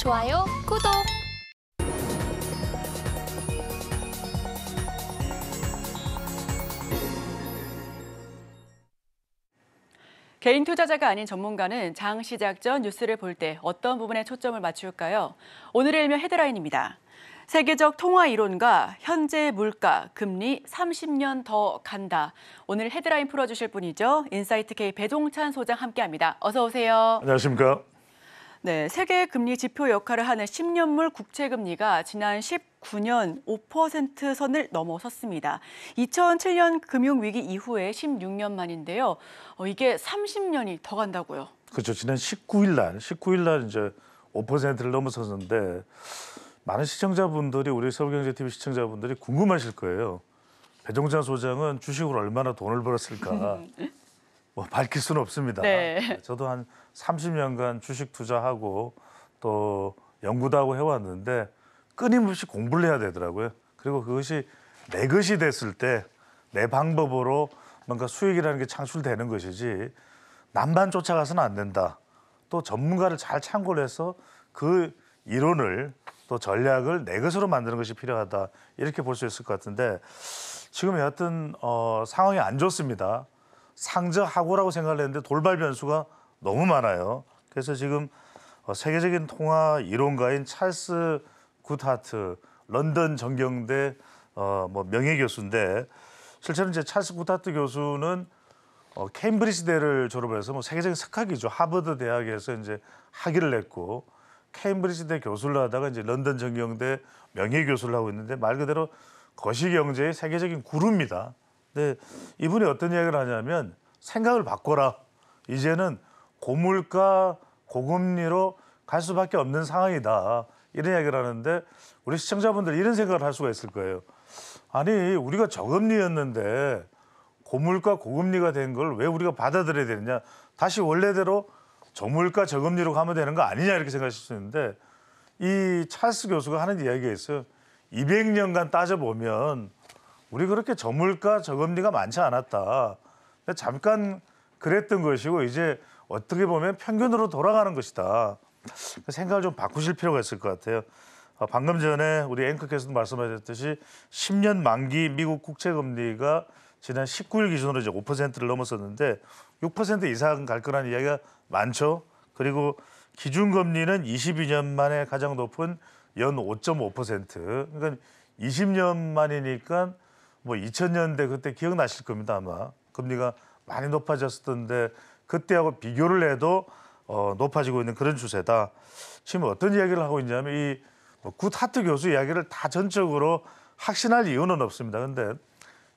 좋아요, 구독! 개인 투자자가 아닌 전문가는 장 시작 전 뉴스를 볼 때 어떤 부분에 초점을 맞출까요? 오늘의 일면 헤드라인입니다. 세계적 통화 이론과 현재 물가, 금리 30년 더 간다. 오늘 헤드라인 풀어주실 분이죠. 인사이트K 배종찬 소장 함께합니다. 어서 오세요. 안녕하십니까. 네, 세계 금리 지표 역할을 하는 10년물 국채 금리가 지난 19년 5% 선을 넘어섰습니다. 2007년 금융위기 이후에 16년 만인데요. 이게 30년이 더 간다고요. 그렇죠. 지난 19일 날 이제 5%를 넘어섰는데 많은 시청자분들이 우리 서울경제TV 시청자분들이 궁금하실 거예요. 배종찬 소장은 주식으로 얼마나 돈을 벌었을까? 뭐 밝힐 수는 없습니다. 네. 저도 한 30년간 주식 투자하고 또 연구도 하고 해왔는데 끊임없이 공부를 해야 되더라고요. 그리고 그것이 내 것이 됐을 때 내 방법으로 뭔가 수익이라는 게 창출되는 것이지 남만 쫓아가서는 안 된다. 또 전문가를 잘 참고를 해서 그 이론을 또 전략을 내 것으로 만드는 것이 필요하다. 이렇게 볼 수 있을 것 같은데 지금 여하튼 상황이 안 좋습니다. 상저하고라고 생각을 했는데 돌발 변수가 너무 많아요. 그래서 지금 세계적인 통화 이론가인 찰스 굿하트 런던 정경대 명예 교수인데 실제로 이제 찰스 굿하트 교수는 케임브리지대를 졸업해서 세계적인 석학이죠. 하버드 대학에서 이제 학위를 냈고 케임브리지대 교수를 하다가 이제 런던 정경대 명예 교수를 하고 있는데 말 그대로 거시경제의 세계적인 구루입니다. 근데 이분이 어떤 이야기를 하냐면 생각을 바꿔라. 이제는 고물가, 고금리로 갈 수밖에 없는 상황이다. 이런 이야기를 하는데 우리 시청자분들 이런 생각을 할 수가 있을 거예요. 아니 우리가 저금리였는데 고물가, 고금리가 된 걸 왜 우리가 받아들여야 되느냐. 다시 원래대로 저물가, 저금리로 가면 되는 거 아니냐 이렇게 생각하실 수 있는데 이 찰스 교수가 하는 이야기가 있어요. 200년간 따져보면 우리 그렇게 저물가, 저금리가 많지 않았다. 잠깐 그랬던 것이고 이제 어떻게 보면 평균으로 돌아가는 것이다. 생각을 좀 바꾸실 필요가 있을 것 같아요. 방금 전에 우리 앵커께서도 말씀하셨듯이 10년 만기 미국 국채 금리가 지난 19일 기준으로 이제 5%를 넘었었는데 6% 이상 갈 거라는 이야기가 많죠. 그리고 기준금리는 22년 만에 가장 높은 연 5.5%. 그러니까 20년 만이니까 뭐 2000년대 그때 기억나실 겁니다 아마. 금리가 많이 높아졌었던데 그때하고 비교를 해도 높아지고 있는 그런 추세다. 지금 어떤 이야기를 하고 있냐면 이 굿하트 교수 이야기를 다 전적으로 확신할 이유는 없습니다. 그런데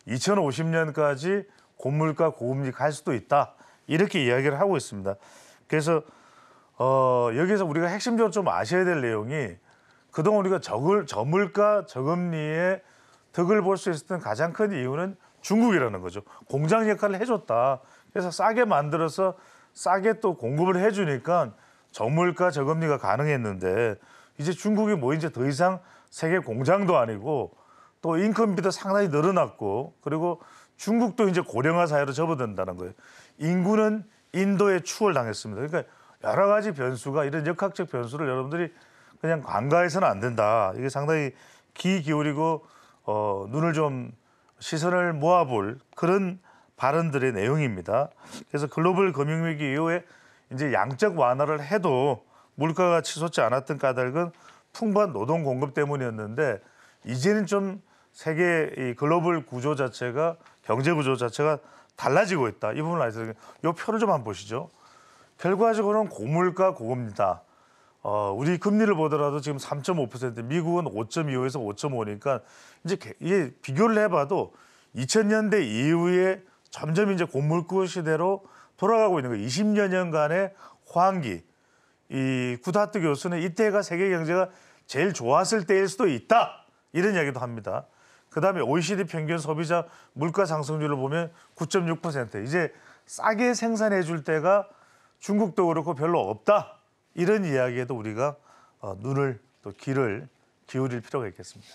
2050년까지 고물가 고금리 갈 수도 있다. 이렇게 이야기를 하고 있습니다. 그래서 여기서 우리가 핵심적으로 좀 아셔야 될 내용이 그동안 우리가 저물가 저금리의 덕을 볼 수 있었던 가장 큰 이유는 중국이라는 거죠. 공장 역할을 해줬다. 그래서 싸게 만들어서 싸게 또 공급을 해주니까 저물가 저금리가 가능했는데 이제 중국이 뭐 이제 더 이상 세계 공장도 아니고 또 인건비도 상당히 늘어났고 그리고 중국도 이제 고령화 사회로 접어든다는 거예요. 인구는 인도에 추월당했습니다. 그러니까 여러 가지 변수가 이런 역학적 변수를 여러분들이 그냥 간과해서는 안 된다. 이게 상당히 귀 기울이고 눈을 좀 시선을 모아볼 그런 발언들의 내용입니다. 그래서 글로벌 금융위기 이후에 이제 양적 완화를 해도 물가가 치솟지 않았던 까닭은 풍부한 노동 공급 때문이었는데 이제는 좀 세계 이 글로벌 구조 자체가 경제 구조 자체가 달라지고 있다. 이 부분을 알려드리겠습니다. 이 표를 좀 한번 보시죠. 결과적으로는 고물가 고금리다. 우리 금리를 보더라도 지금 3.5%, 미국은 5.25에서 5.5니까 이제 이게 비교를 해봐도 2000년대 이후에 점점 이제 고물가 시대로 돌아가고 있는 거예요. 20여년간의 호황기. 이 굿하트 교수는 이때가 세계 경제가 제일 좋았을 때일 수도 있다. 이런 이야기도 합니다. 그다음에 OECD 평균 소비자 물가 상승률을 보면 9.6%. 이제 싸게 생산해 줄 때가 중국도 그렇고 별로 없다. 이런 이야기에도 우리가 눈을 또 귀를 기울일 필요가 있겠습니다.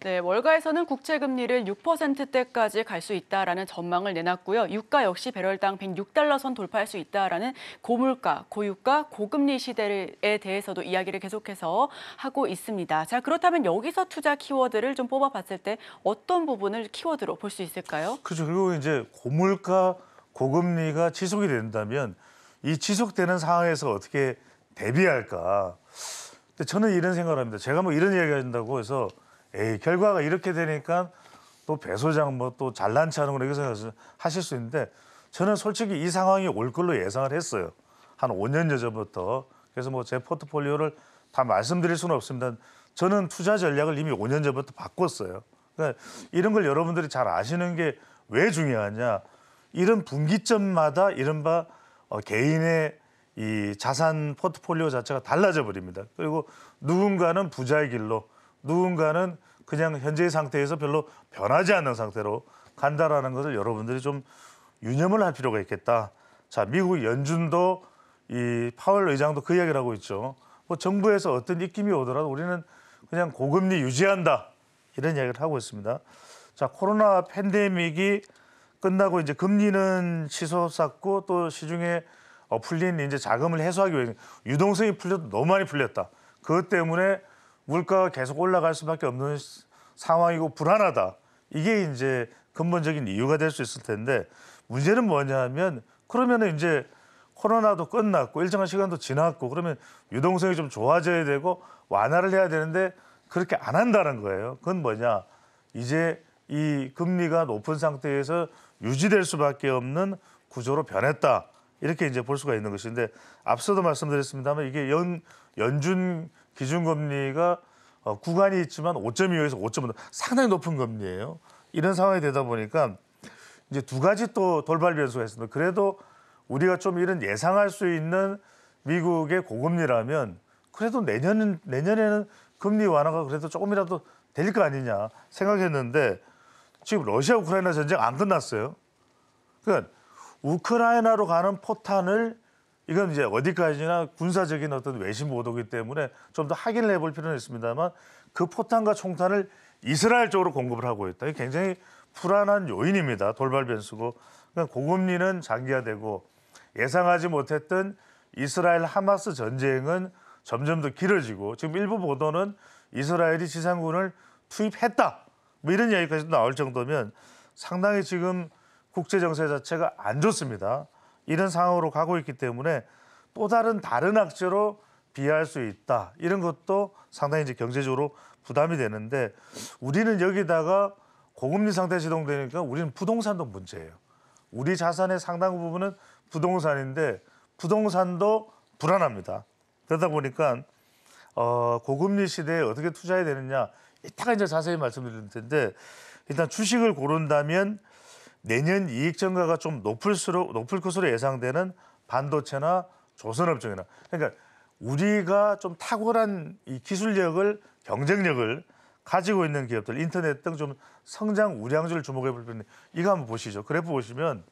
네, 월가에서는 국채 금리를 6%대까지 갈 수 있다라는 전망을 내놨고요. 유가 역시 배럴당 106달러 선 돌파할 수 있다라는 고물가, 고유가, 고금리 시대에 대해서도 이야기를 계속해서 하고 있습니다. 자, 그렇다면 여기서 투자 키워드를 좀 뽑아봤을 때 어떤 부분을 키워드로 볼 수 있을까요? 그렇죠. 그리고 이제 고물가, 고금리가 지속이 된다면 이 지속되는 상황에서 어떻게 대비할까? 근데 저는 이런 생각을 합니다. 제가 뭐 이런 이야기 한다고 해서 에이, 결과가 이렇게 되니까 또 배소장 뭐 또 잘난 체 하는 거라 이렇게 생각하실 수 있는데 저는 솔직히 이 상황이 올 걸로 예상을 했어요. 한 5년 전부터. 그래서 뭐 제 포트폴리오를 다 말씀드릴 수는 없습니다. 저는 투자 전략을 이미 5년 전부터 바꿨어요. 그러니까 이런 걸 여러분들이 잘 아시는 게 왜 중요하냐. 이런 분기점마다 이른바 개인의 이 자산 포트폴리오 자체가 달라져 버립니다. 그리고 누군가는 부자의 길로 누군가는 그냥 현재의 상태에서 별로 변하지 않는 상태로 간다라는 것을 여러분들이 좀 유념을 할 필요가 있겠다. 자, 미국 연준도 이 파월 의장도 그 이야기를 하고 있죠. 뭐 정부에서 어떤 입김이 오더라도 우리는 그냥 고금리 유지한다. 이런 이야기를 하고 있습니다. 자, 코로나 팬데믹이 끝나고 이제 금리는 치솟았고 또 시중에 풀린 이제 자금을 해소하기 위해 유동성이 풀려도 너무 많이 풀렸다. 그것 때문에 물가가 계속 올라갈 수밖에 없는 상황이고 불안하다. 이게 이제 근본적인 이유가 될 수 있을 텐데 문제는 뭐냐면 그러면은 이제 코로나도 끝났고 일정한 시간도 지났고 그러면 유동성이 좀 좋아져야 되고 완화를 해야 되는데 그렇게 안 한다는 거예요. 그건 뭐냐? 이제 이 금리가 높은 상태에서 유지될 수밖에 없는 구조로 변했다. 이렇게 이제 볼 수가 있는 것인데 앞서도 말씀드렸습니다만 이게 연준 기준금리가 구간이 있지만 5.25에서 5.5 상당히 높은 금리예요. 이런 상황이 되다 보니까 이제 두 가지 또 돌발 변수가 있습니다. 그래도 우리가 좀 이런 예상할 수 있는 미국의 고금리라면 그래도 내년에는 금리 완화가 그래도 조금이라도 될 거 아니냐 생각했는데 지금 러시아 우크라이나 전쟁 안 끝났어요. 그러니까 우크라이나로 가는 포탄을 이건 이제 어디까지나 군사적인 어떤 외신 보도이기 때문에 좀 더 확인을 해볼 필요는 있습니다만 그 포탄과 총탄을 이스라엘 쪽으로 공급을 하고 있다. 이게 굉장히 불안한 요인입니다. 돌발 변수고. 그러니까 고금리는 장기화되고 예상하지 못했던 이스라엘 하마스 전쟁은 점점 더 길어지고 지금 일부 보도는 이스라엘이 지상군을 투입했다. 뭐 이런 이야기까지 나올 정도면 상당히 지금 국제 정세 자체가 안 좋습니다. 이런 상황으로 가고 있기 때문에 또 다른 악재로 비할 수 있다. 이런 것도 상당히 이제 경제적으로 부담이 되는데 우리는 여기다가 고금리 상태 지동되니까 우리는 부동산도 문제예요. 우리 자산의 상당 부분은 부동산인데 부동산도 불안합니다. 그러다 보니까 고금리 시대에 어떻게 투자해야 되느냐 이따가 이제 자세히 말씀드릴 텐데 일단 주식을 고른다면 내년 이익 증가가 좀 높을 것으로 예상되는 반도체나 조선업종이나 그러니까 우리가 좀 탁월한 이 기술력을 경쟁력을 가지고 있는 기업들 인터넷 등 좀 성장 우량주를 주목해 볼 필요는 이거 한번 보시죠. 그래프 보시면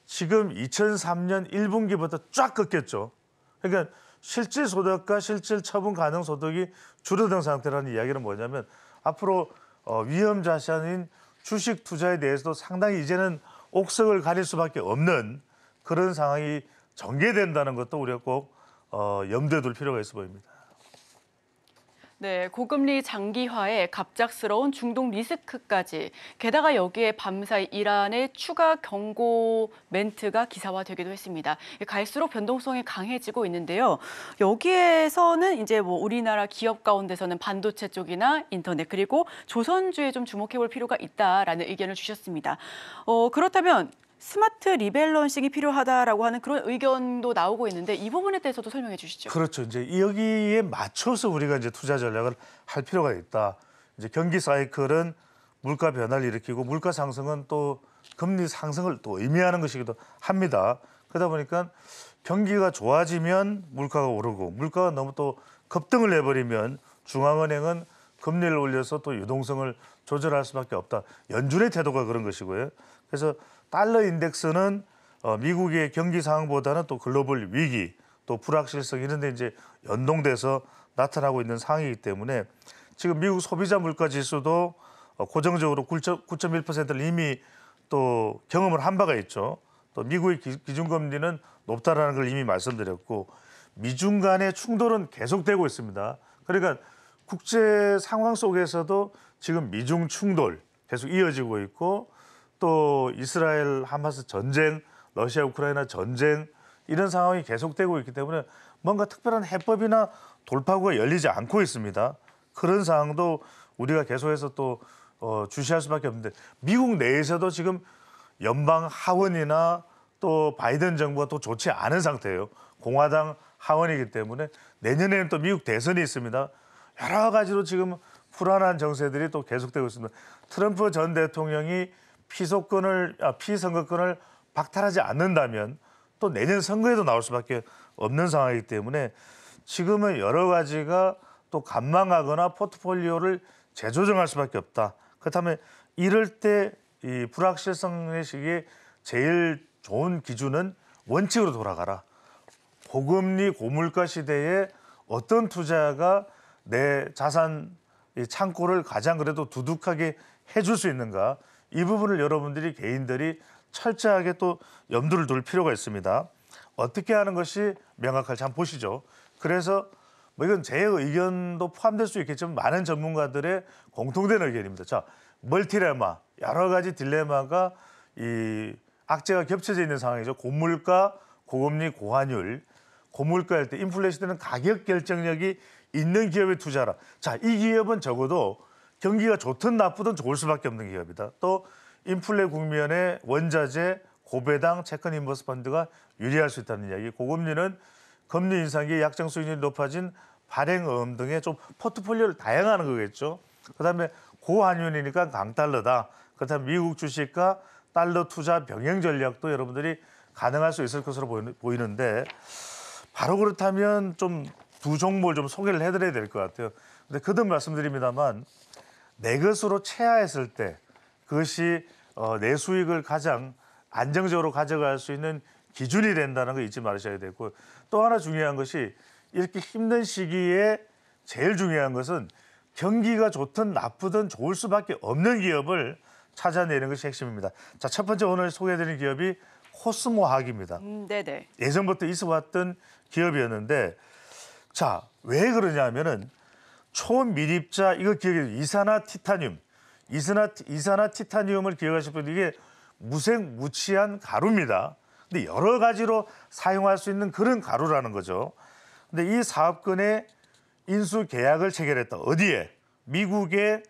지금 2003년 1분기부터 쫙 꺾였죠. 그러니까 실질 소득과 실질 처분 가능 소득이 줄어든 상태라는 이야기는 뭐냐면 앞으로 위험 자산인 주식 투자에 대해서도 상당히 이제는 옥석을 가릴 수밖에 없는 그런 상황이 전개된다는 것도 우리가 꼭 염두에 둘 필요가 있어 보입니다. 네, 고금리 장기화에 갑작스러운 중동 리스크까지 게다가 여기에 밤사이 이란의 추가 경고 멘트가 기사화되기도 했습니다. 갈수록 변동성이 강해지고 있는데요. 여기에서는 이제 뭐 우리나라 기업 가운데서는 반도체 쪽이나 인터넷 그리고 조선주에 좀 주목해볼 필요가 있다라는 의견을 주셨습니다. 그렇다면 스마트 리밸런싱이 필요하다라고 하는 그런 의견도 나오고 있는데 이 부분에 대해서도 설명해 주시죠. 그렇죠. 이제 여기에 맞춰서 우리가 이제 투자 전략을 할 필요가 있다. 이제 경기 사이클은 물가 변화를 일으키고 물가 상승은 또 금리 상승을 또 의미하는 것이기도 합니다. 그러다 보니까 경기가 좋아지면 물가가 오르고 물가가 너무 또 급등을 해버리면 중앙은행은 금리를 올려서 또 유동성을 조절할 수밖에 없다. 연준의 태도가 그런 것이고요. 그래서 달러 인덱스는 미국의 경기 상황보다는 또 글로벌 위기, 또 불확실성 이런 데 이제 연동돼서 나타나고 있는 상황이기 때문에 지금 미국 소비자 물가 지수도 고정적으로 9.1%를 이미 또 경험을 한 바가 있죠. 또 미국의 기준금리는 높다라는 걸 이미 말씀드렸고 미중 간의 충돌은 계속되고 있습니다. 그러니까 국제 상황 속에서도 지금 미중 충돌 계속 이어지고 있고 또 이스라엘 하마스 전쟁, 러시아 우크라이나 전쟁 이런 상황이 계속되고 있기 때문에 뭔가 특별한 해법이나 돌파구가 열리지 않고 있습니다. 그런 상황도 우리가 계속해서 또 주시할 수밖에 없는데 미국 내에서도 지금 연방 하원이나 또 바이든 정부가 또 좋지 않은 상태예요. 공화당 하원이기 때문에 내년에는 또 미국 대선이 있습니다. 여러 가지로 지금 불안한 정세들이 또 계속되고 있습니다. 트럼프 전 대통령이 피선거권을 박탈하지 않는다면 또 내년 선거에도 나올 수밖에 없는 상황이기 때문에 지금은 여러 가지가 또 관망하거나 포트폴리오를 재조정할 수밖에 없다. 그렇다면 이럴 때 이 불확실성의 시기에 제일 좋은 기준은 원칙으로 돌아가라. 고금리 고물가 시대에 어떤 투자가 내 자산 창고를 가장 그래도 두둑하게 해줄 수 있는가. 이 부분을 여러분들이 개인들이 철저하게 또 염두를 둘 필요가 있습니다. 어떻게 하는 것이 명확할지 한번 보시죠. 그래서 뭐 이건 제 의견도 포함될 수 있겠지만 많은 전문가들의 공통된 의견입니다. 자, 멀티레마, 여러 가지 딜레마가 이 악재가 겹쳐져 있는 상황이죠. 고물가, 고금리, 고환율. 고물가일 때 인플레이션 때는 가격 결정력이 있는 기업에 투자하라. 자, 이 기업은 적어도 경기가 좋든 나쁘든 좋을 수밖에 없는 기업이다. 또 인플레 국면에 원자재, 고배당, 채권 인버스 펀드가 유리할 수 있다는 이야기. 고금리는 금리 인상기에 약정 수익률이 높아진 발행어음 등의 좀 포트폴리오를 다양화하는 거겠죠. 그다음에 고환율이니까 강달러다. 그렇다면 미국 주식과 달러 투자 병행 전략도 여러분들이 가능할 수 있을 것으로 보이는데 바로 그렇다면 좀 두 종목을 좀 소개를 해드려야 될 것 같아요. 근데 거듭 말씀드립니다만 내 것으로 채야했을 때 그것이 내 수익을 가장 안정적으로 가져갈 수 있는 기준이 된다는 거 잊지 말으셔야 되고 또 하나 중요한 것이 이렇게 힘든 시기에 제일 중요한 것은 경기가 좋든 나쁘든 좋을 수밖에 없는 기업을 찾아내는 것이 핵심입니다. 자, 첫 번째 오늘 소개해드린 기업이 코스모학입니다. 네네. 예전부터 있어왔던 기업이었는데 자, 왜 그러냐면은 초미립자 이거 기억해요. 이산화티타늄. 이산화티타늄을 기억하실 분들 이게 무색무취한 가루입니다. 근데 여러 가지로 사용할 수 있는 그런 가루라는 거죠. 근데 이 사업권에 인수 계약을 체결했다. 어디에? 미국에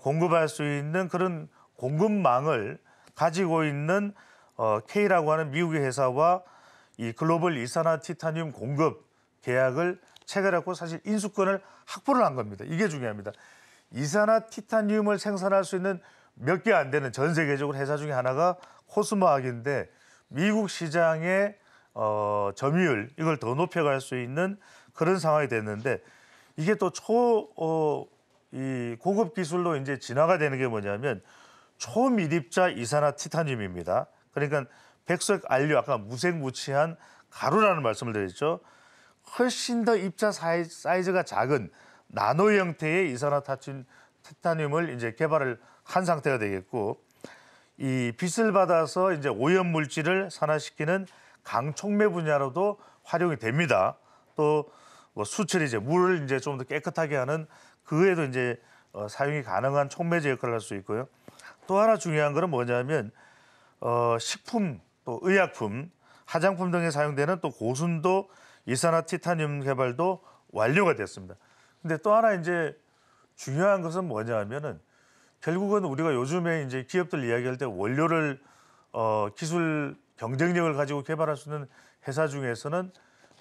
공급할 수 있는 그런 공급망을 가지고 있는 K라고 하는 미국의 회사와 이 글로벌 이산화티타늄 공급 계약을 체결하고 사실 인수권을 확보를 한 겁니다. 이게 중요합니다. 이산화티타늄을 생산할 수 있는 몇 개 안 되는 전 세계적으로 회사 중에 하나가 코스모학인데 미국 시장의 점유율 이걸 더 높여갈 수 있는 그런 상황이 됐는데 이게 또 이 고급 기술로 이제 진화가 되는 게 뭐냐면 초미립자 이산화티타늄입니다. 그러니까 백색 안료 아까 무색무취한 가루라는 말씀을 드렸죠. 훨씬 더 입자 사이즈가 작은 나노 형태의 이산화티타늄을 이제 개발을 한 상태가 되겠고 이 빛을 받아서 이제 오염 물질을 산화시키는 강촉매 분야로도 활용이 됩니다. 또 뭐 수철 이제 물을 이제 좀 더 깨끗하게 하는 그에도 이제 사용이 가능한 촉매제 역할을 할 수 있고요. 또 하나 중요한 거는 뭐냐면 식품 또 의약품, 화장품 등에 사용되는 또 고순도 이산화티타늄 개발도 완료가 됐습니다. 근데 또 하나 이제 중요한 것은 뭐냐면은 결국은 우리가 요즘에 이제 기업들 이야기할 때 원료를 기술 경쟁력을 가지고 개발할 수 있는 회사 중에서는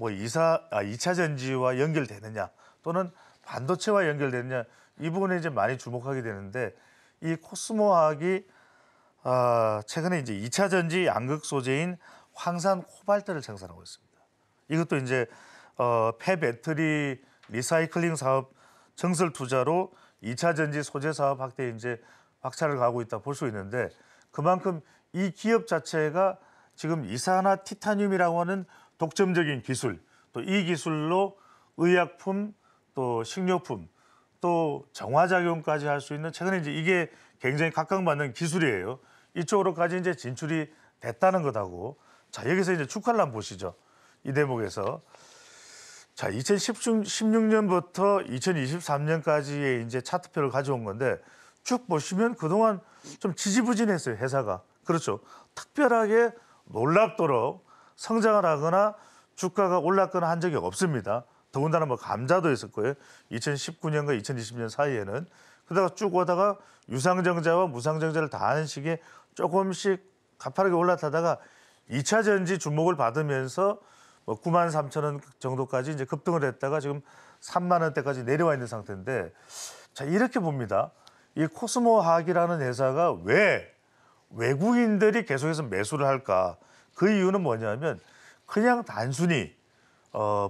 뭐 2차 전지와 연결되느냐 또는 반도체와 연결되느냐 이 부분에 이제 많이 주목하게 되는데 이 코스모학이 최근에 이제 2차 전지 양극 소재인 황산 코발트를 생산하고 있습니다. 이것도 이제 폐배터리 리사이클링 사업 증설 투자로 2차 전지 소재 사업 확대에 이제 박차를 가고 있다 볼 수 있는데 그만큼 이 기업 자체가 지금 이산화티타늄이라고 하는 독점적인 기술 또 이 기술로 의약품 또 식료품 또 정화작용까지 할 수 있는 최근에 이제 이게 굉장히 각광받는 기술이에요. 이쪽으로까지 이제 진출이 됐다는 것하고 자 여기서 이제 축하를 한번 보시죠. 이 대목에서 자 2016년부터 2023년까지의 이제 차트표를 가져온 건데 쭉 보시면 그동안 좀 지지부진했어요. 회사가. 그렇죠. 특별하게 놀랍도록 성장을 하거나 주가가 올랐거나 한 적이 없습니다. 더군다나 뭐 감자도 있었고요. 2019년과 2020년 사이에는 그러다가 쭉 오다가 유상증자와 무상증자를 다 하는 식의 조금씩 가파르게 올라타다가 2차 전지 주목을 받으면서 뭐 93,000원 정도까지 이제 급등을 했다가 지금 3만 원대까지 내려와 있는 상태인데 자 이렇게 봅니다. 이 코스모화학이라는 회사가 왜 외국인들이 계속해서 매수를 할까? 그 이유는 뭐냐면 그냥 단순히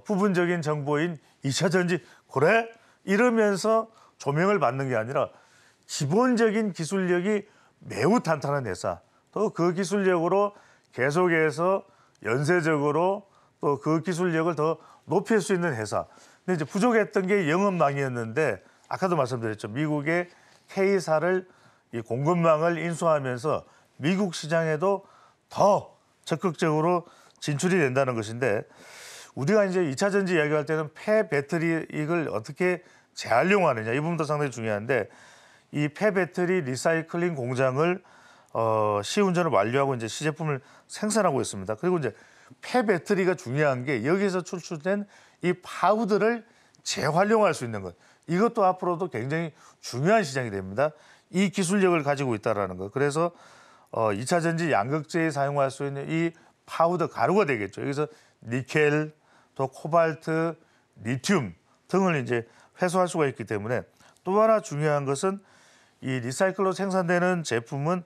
부분적인 정보인 2차 전지 그래? 이러면서 조명을 받는 게 아니라 기본적인 기술력이 매우 탄탄한 회사 또 그 기술력으로 계속해서 연쇄적으로 또 그 기술력을 더 높일 수 있는 회사. 근데 이제 부족했던 게 영업망이었는데 아까도 말씀드렸죠. 미국의 K사를 이 공급망을 인수하면서 미국 시장에도 더 적극적으로 진출이 된다는 것인데 우리가 이제 2차 전지 이야기할 때는 폐배터리 이걸 어떻게 재활용하느냐 이 부분도 상당히 중요한데 이 폐배터리 리사이클링 공장을 시운전을 완료하고 이제 시제품을 생산하고 있습니다. 그리고 이제 폐배터리가 중요한 게 여기서 추출된 이 파우더를 재활용할 수 있는 것. 이것도 앞으로도 굉장히 중요한 시장이 됩니다. 이 기술력을 가지고 있다는 거. 그래서 2차 전지 양극재에 사용할 수 있는 이 파우더 가루가 되겠죠. 여기서 니켈, 또 코발트, 리튬 등을 이제 회수할 수가 있기 때문에 또 하나 중요한 것은 이 리사이클로 생산되는 제품은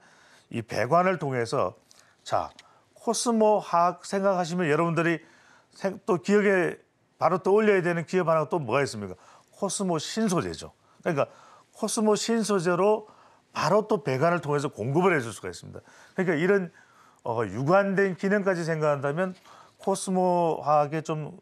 이 배관을 통해서 자 코스모 화학 생각하시면 여러분들이 또 기억에 바로 떠올려야 되는 기업 하나가 또 뭐가 있습니까? 코스모 신소재죠. 그러니까 코스모 신소재로 바로 또 배관을 통해서 공급을 해줄 수가 있습니다. 그러니까 이런 유관된 기능까지 생각한다면 코스모 화학에 좀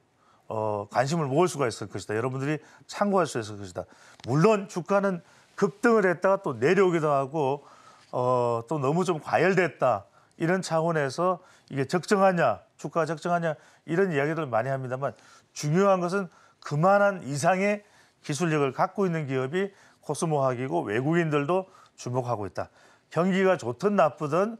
관심을 모을 수가 있을 것이다. 여러분들이 참고할 수 있을 것이다. 물론 주가는 급등을 했다가 또 내려오기도 하고 또 너무 좀 과열됐다. 이런 차원에서 이게 적정하냐, 주가가 적정하냐 이런 이야기들 많이 합니다만 중요한 것은 그만한 이상의 기술력을 갖고 있는 기업이 코스모화학이고 외국인들도 주목하고 있다. 경기가 좋든 나쁘든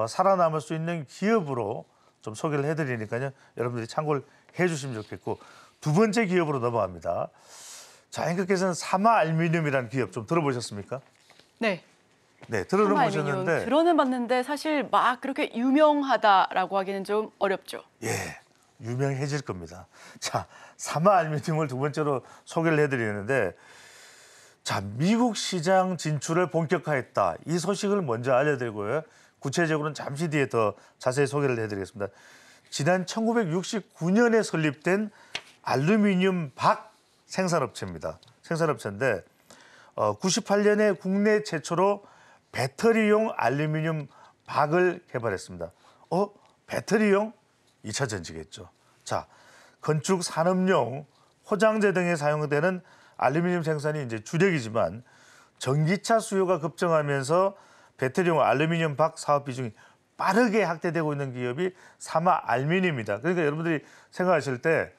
살아남을 수 있는 기업으로 좀 소개를 해드리니까요. 여러분들이 참고를 해주시면 좋겠고 두 번째 기업으로 넘어갑니다. 자, 앵커께서는 사마알루미늄이라는 기업 좀 들어보셨습니까? 네. 네, 들어는 보셨는데 들어는 봤는데 사실 막 그렇게 유명하다라고 하기는 좀 어렵죠. 예, 유명해질 겁니다. 자, 사마알루미늄을 두 번째로 소개를 해드리는데 자, 미국 시장 진출을 본격화했다. 이 소식을 먼저 알려드리고요. 구체적으로는 잠시 뒤에 더 자세히 소개를 해드리겠습니다. 지난 1969년에 설립된 알루미늄 박 생산업체입니다. 생산업체인데 98년에 국내 최초로 배터리용 알루미늄 박을 개발했습니다. 배터리용 2차 전지겠죠. 자, 건축 산업용 포장재 등에 사용되는 알루미늄 생산이 이제 주력이지만 전기차 수요가 급증하면서 배터리용 알루미늄 박 사업 비중이 빠르게 확대되고 있는 기업이 사마알루미늄입니다. 그러니까 여러분들이 생각하실 때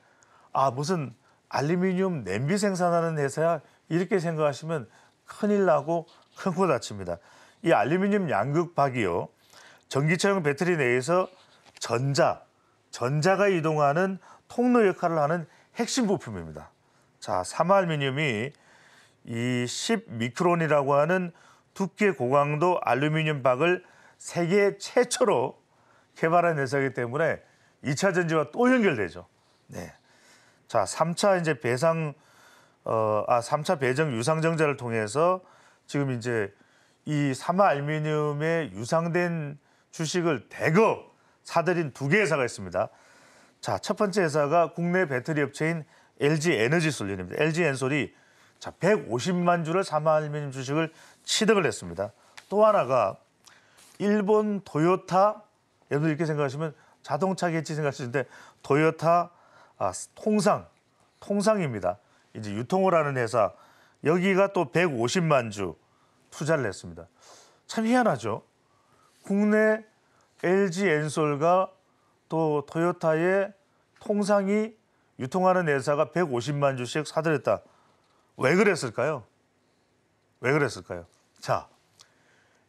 무슨 알루미늄 냄비 생산하는 회사야 이렇게 생각하시면 큰일 나고 큰 코 다칩니다. 이 알루미늄 양극박이요. 전기차용 배터리 내에서 전자가 이동하는 통로 역할을 하는 핵심 부품입니다. 자, 사마알루미늄이 이 10미크론이라고 하는 두께 고강도 알루미늄 박을 세계 최초로 개발한 회사이기 때문에 2차 전지와 또 연결되죠. 네. 자, 3차 이제 3차 배정 유상증자를 통해서 지금 이제 이 사마알루미늄의 유상된 주식을 대거 사들인 두 개 회사가 있습니다. 자, 첫 번째 회사가 국내 배터리 업체인 LG에너지솔루션입니다. LG엔솔이 자, 150만 주를 사마알루미늄 주식을 취득을 했습니다. 또 하나가 일본 토요타, 여러분 이렇게 생각하시면 자동차겠지 생각하시는데 토요타 통상입니다. 이제 유통을 하는 회사, 여기가 또 150만 주 투자를 했습니다. 참 희한하죠. 국내 LG 엔솔과 또 토요타의 통상이 유통하는 회사가 150만 주씩 사들였다. 왜 그랬을까요? 왜 그랬을까요? 자,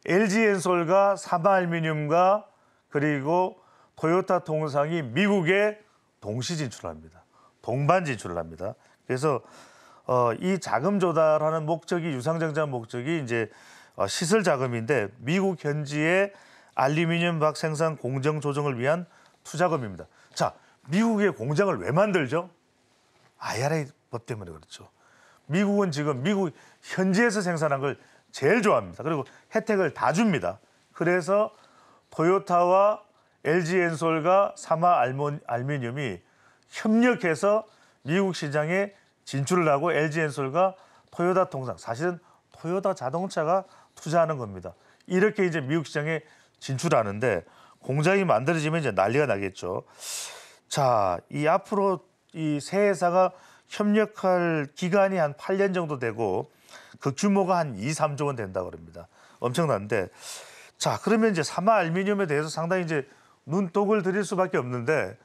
LG 엔솔과 사마알루미늄과 그리고 토요타 통상이 미국에 동시 진출합니다. 동반 진출을 합니다. 그래서 이 자금 조달하는 목적이 유상증자 목적이 이제 시설 자금인데 미국 현지의 알루미늄 박 생산 공정 조정을 위한 투자금입니다. 자, 미국의 공장을 왜 만들죠? IRA 법 때문에 그렇죠. 미국은 지금 미국 현지에서 생산한 걸 제일 좋아합니다. 그리고 혜택을 다 줍니다. 그래서 토요타와 LG 엔솔과 사마 알루미늄이 협력해서 미국 시장에 진출을 하고 LG 엔솔과 토요타 통상, 사실은 토요타 자동차가 투자하는 겁니다. 이렇게 이제 미국 시장에 진출하는데 공장이 만들어지면 이제 난리가 나겠죠. 자, 이 앞으로 이 세 회사가 협력할 기간이 한 8년 정도 되고 그 규모가 한 2, 3조 원 된다고 합니다. 엄청난데. 자, 그러면 이제 사마 알루미늄에 대해서 상당히 이제 눈독을 들일 수밖에 없는데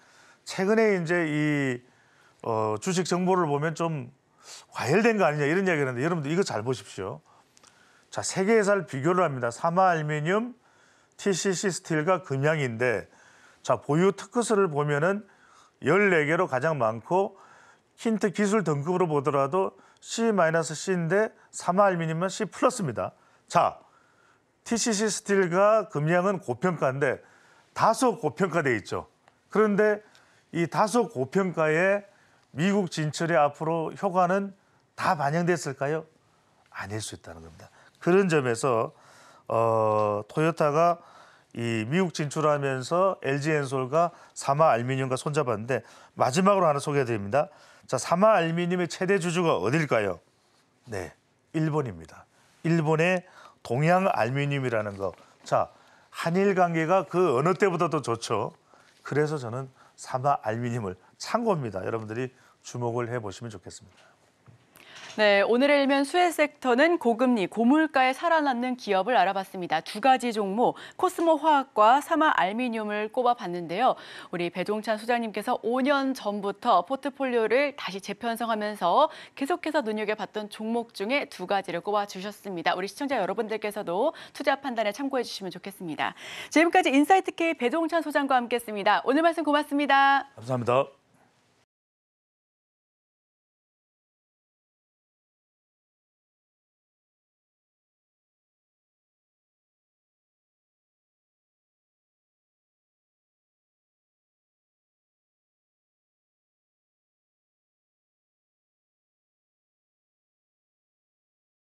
최근에 이제 이 주식 정보를 보면 좀 과열된 거 아니냐 이런 이야기를 하는데 여러분들 이거 잘 보십시오. 자, 세 개 회사를 비교를 합니다. 사마 알루미늄, TCC 스틸과 금양인데 자, 보유 특허서를 보면은 14개로 가장 많고 힌트 기술 등급으로 보더라도 C-C인데 사마 알루미늄은 C 플러스입니다. 자, TCC 스틸과 금양은 고평가인데 다소 고평가돼 있죠. 그런데 이 다소 고평가에 미국 진출의 앞으로 효과는 다 반영됐을까요? 아닐 수 있다는 겁니다. 그런 점에서 토요타가 이 미국 진출하면서 LG 엔솔과 사마 알루미늄과 손잡았는데 마지막으로 하나 소개해드립니다. 자, 사마 알루미늄의 최대 주주가 어딜까요? 네, 일본입니다. 일본의 동양 알루미늄이라는 거. 자, 한일 관계가 그 어느 때보다도 좋죠. 그래서 저는 사마 알루미늄을 참고입니다. 여러분들이 주목을 해보시면 좋겠습니다. 네, 오늘의 일면 수혜 섹터는 고금리, 고물가에 살아남는 기업을 알아봤습니다. 두 가지 종목, 코스모 화학과 사마 알루미늄을 꼽아봤는데요. 우리 배종찬 소장님께서 5년 전부터 포트폴리오를 다시 재편성하면서 계속해서 눈여겨봤던 종목 중에 두 가지를 꼽아주셨습니다. 우리 시청자 여러분들께서도 투자 판단에 참고해 주시면 좋겠습니다. 지금까지 인사이트K 배종찬 소장과 함께했습니다. 오늘 말씀 고맙습니다. 감사합니다.